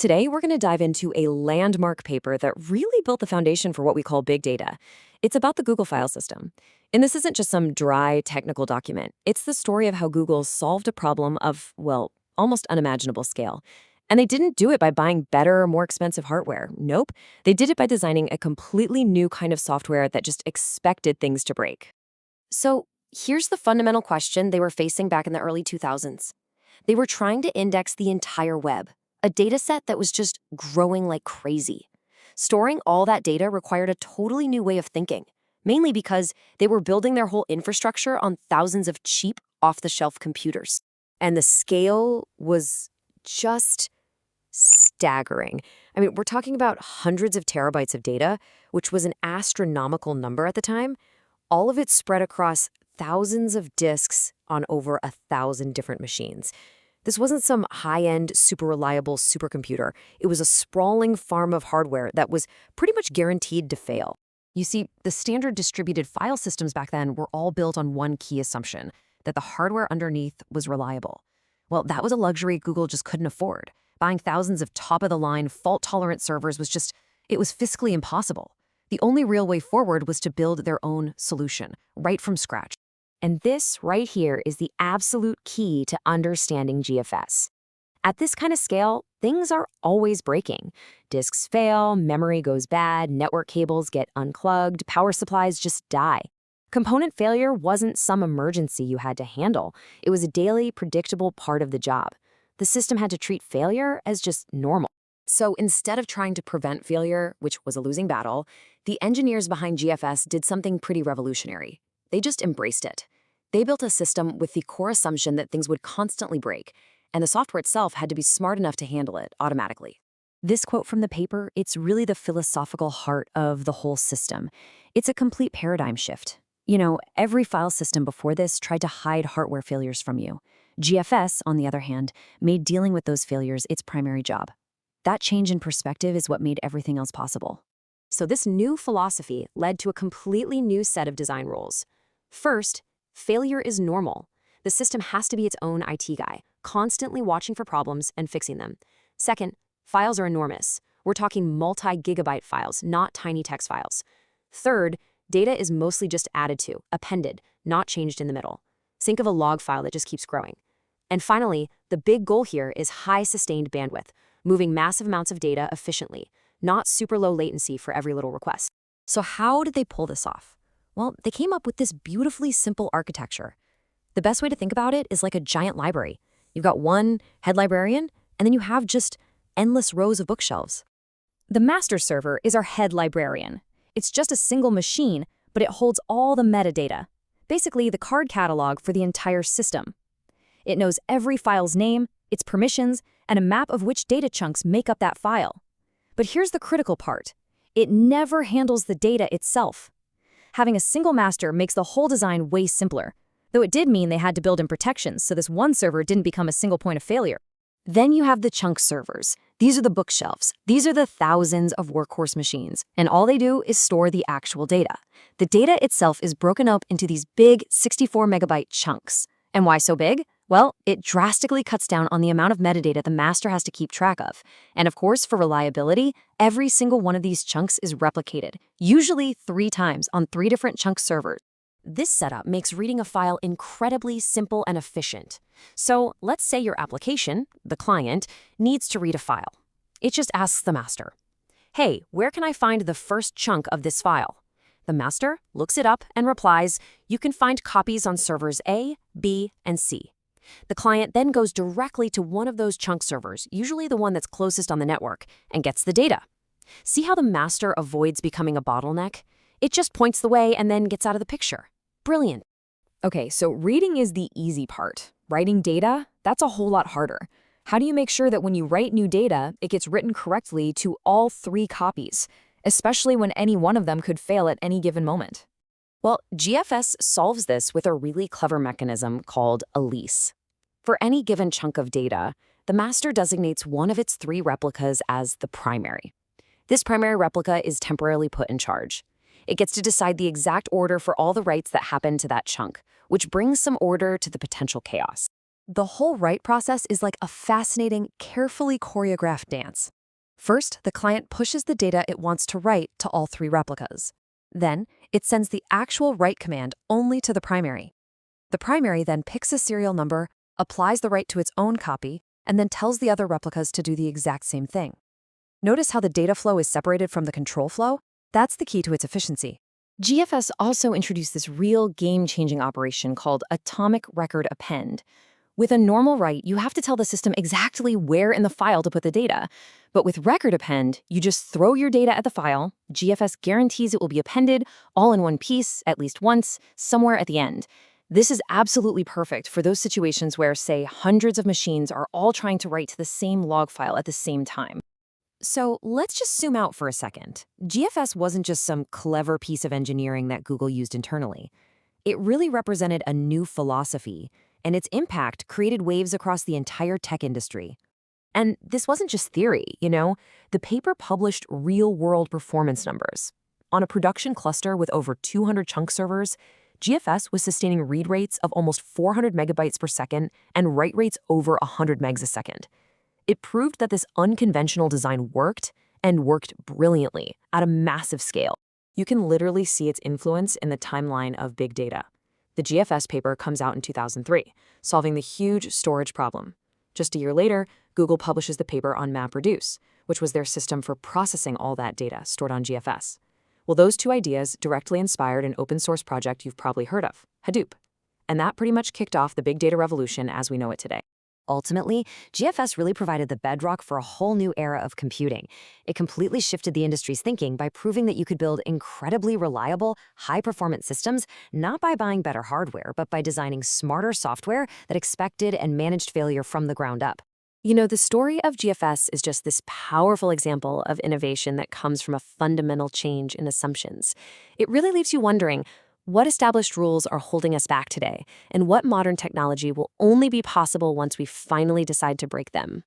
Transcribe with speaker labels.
Speaker 1: Today, we're going to dive into a landmark paper that really built the foundation for what we call big data. It's about the Google file system. And this isn't just some dry technical document. It's the story of how Google solved a problem of, well, almost unimaginable scale. And they didn't do it by buying better, more expensive hardware. Nope. They did it by designing a completely new kind of software that just expected things to break. So here's the fundamental question they were facing back in the early 2000s. They were trying to index the entire web, a data set that was just growing like crazy. Storing all that data required a totally new way of thinking, mainly because they were building their whole infrastructure on thousands of cheap, off-the-shelf computers. And the scale was just staggering. I mean, we're talking about hundreds of terabytes of data, which was an astronomical number at the time, all of it spread across thousands of disks on over 1,000 different machines. This wasn't some high-end, super reliable supercomputer. It was a sprawling farm of hardware that was pretty much guaranteed to fail. You see, the standard distributed file systems back then were all built on one key assumption, that the hardware underneath was reliable. Well, that was a luxury Google just couldn't afford. Buying thousands of top-of-the-line, fault-tolerant servers it was fiscally impossible. The only real way forward was to build their own solution, right from scratch. And this right here is the absolute key to understanding GFS. At this kind of scale, things are always breaking. Disks fail, memory goes bad, network cables get unplugged, power supplies just die. Component failure wasn't some emergency you had to handle. It was a daily, predictable part of the job. The system had to treat failure as just normal. So instead of trying to prevent failure, which was a losing battle, the engineers behind GFS did something pretty revolutionary. They just embraced it. They built a system with the core assumption that things would constantly break, and the software itself had to be smart enough to handle it automatically. This quote from the paper, it's really the philosophical heart of the whole system. It's a complete paradigm shift. You know, every file system before this tried to hide hardware failures from you. GFS, on the other hand, made dealing with those failures its primary job. That change in perspective is what made everything else possible. So this new philosophy led to a completely new set of design rules. First, failure is normal. The system has to be its own IT guy, constantly watching for problems and fixing them. Second, files are enormous. We're talking multi-gigabyte files, not tiny text files. Third, data is mostly just added to, appended, not changed in the middle. Think of a log file that just keeps growing. And finally, the big goal here is high sustained bandwidth, moving massive amounts of data efficiently, not super low latency for every little request. So how did they pull this off? Well, they came up with this beautifully simple architecture. The best way to think about it is like a giant library. You've got one head librarian, and then you have just endless rows of bookshelves. The master server is our head librarian. It's just a single machine, but it holds all the metadata, basically the card catalog for the entire system. It knows every file's name, its permissions, and a map of which data chunks make up that file. But here's the critical part. It never handles the data itself. Having a single master makes the whole design way simpler, though it did mean they had to build in protections so this one server didn't become a single point of failure. Then you have the Chunkservers. These are the bookshelves. These are the thousands of workhorse machines, and all they do is store the actual data. The data itself is broken up into these big 64 megabyte chunks. And why so big? Well, it drastically cuts down on the amount of metadata the master has to keep track of. And of course, for reliability, every single one of these chunks is replicated, usually 3 times on 3 different Chunkservers. This setup makes reading a file incredibly simple and efficient. So let's say your application, the client, needs to read a file. It just asks the master, "Hey, where can I find the first chunk of this file?" The master looks it up and replies, "You can find copies on servers A, B, and C." The client then goes directly to one of those Chunkservers, usually the one that's closest on the network, and gets the data. See how the master avoids becoming a bottleneck? It just points the way and then gets out of the picture. Brilliant. Okay, so reading is the easy part. Writing data, that's a whole lot harder. How do you make sure that when you write new data, it gets written correctly to all 3 copies, especially when any one of them could fail at any given moment? Well, GFS solves this with a really clever mechanism called a lease. For any given chunk of data, the master designates one of its 3 replicas as the primary. This primary replica is temporarily put in charge. It gets to decide the exact order for all the writes that happen to that chunk, which brings some order to the potential chaos. The whole write process is like a fascinating, carefully choreographed dance. First, the client pushes the data it wants to write to all three replicas. Then, it sends the actual write command only to the primary. The primary then picks a serial number, applies the write to its own copy, and then tells the other replicas to do the exact same thing. Notice how the data flow is separated from the control flow? That's the key to its efficiency. GFS also introduced this real game-changing operation called atomic record append. With a normal write, you have to tell the system exactly where in the file to put the data. But with record append, you just throw your data at the file. GFS guarantees it will be appended all in one piece, at least once, somewhere at the end. This is absolutely perfect for those situations where, say, hundreds of machines are all trying to write to the same log file at the same time. So let's just zoom out for a second. GFS wasn't just some clever piece of engineering that Google used internally. It really represented a new philosophy, and its impact created waves across the entire tech industry. And this wasn't just theory, The paper published real-world performance numbers. On a production cluster with over 200 chunk servers, GFS was sustaining read rates of almost 400 megabytes per second and write rates over 100 megs a second. It proved that this unconventional design worked, and worked brilliantly at a massive scale. You can literally see its influence in the timeline of big data. The GFS paper comes out in 2003, solving the huge storage problem. Just a year later, Google publishes the paper on MapReduce, which was their system for processing all that data stored on GFS. Well, those two ideas directly inspired an open source project you've probably heard of, Hadoop. And that pretty much kicked off the big data revolution as we know it today. Ultimately, GFS really provided the bedrock for a whole new era of computing. It completely shifted the industry's thinking by proving that you could build incredibly reliable, high-performance systems, not by buying better hardware, but by designing smarter software that expected and managed failure from the ground up. The story of GFS is just this powerful example of innovation that comes from a fundamental change in assumptions. It really leaves you wondering, what established rules are holding us back today, and what modern technology will only be possible once we finally decide to break them?